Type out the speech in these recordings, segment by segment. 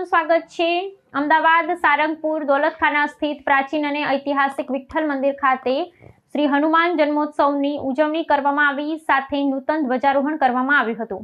આપનું સ્વાગત છે। અમદાવાદ સારંગપુર દોલતખાના સ્થિત પ્રાચીન અને ઐતિહાસિક વિઠ્ઠલ મંદિર ખાતે શ્રી હનુમાન જન્મોત્સવની ઉજવણી કરવામાં આવી, સાથે નૂતન ધ્વજારોહણ કરવામાં આવ્યું હતું।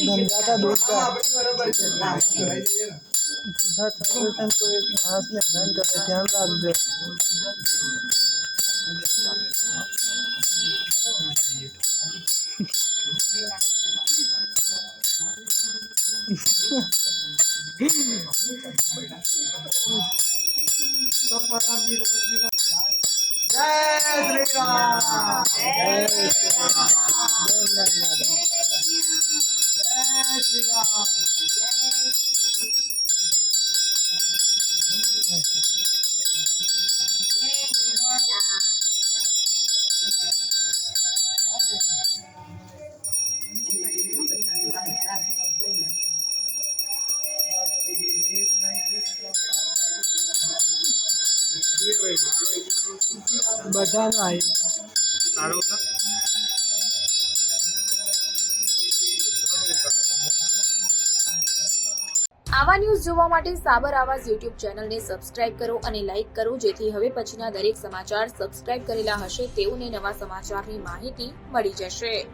धमदाता दूध का तो एक मास में हैरान करते ध्यान रख दे। બધાનો આવી આવા ન્યૂઝ જોવા માટે સાબર આવાઝ યુટ્યુબ ચેનલને સબસ્ક્રાઇબ કરો અને લાઇક કરો, જેથી હવે પછીના દરેક સમાચાર સબસ્ક્રાઇબ કરેલા હશે તેઓને નવા સમાચારની માહિતી મળી જશે।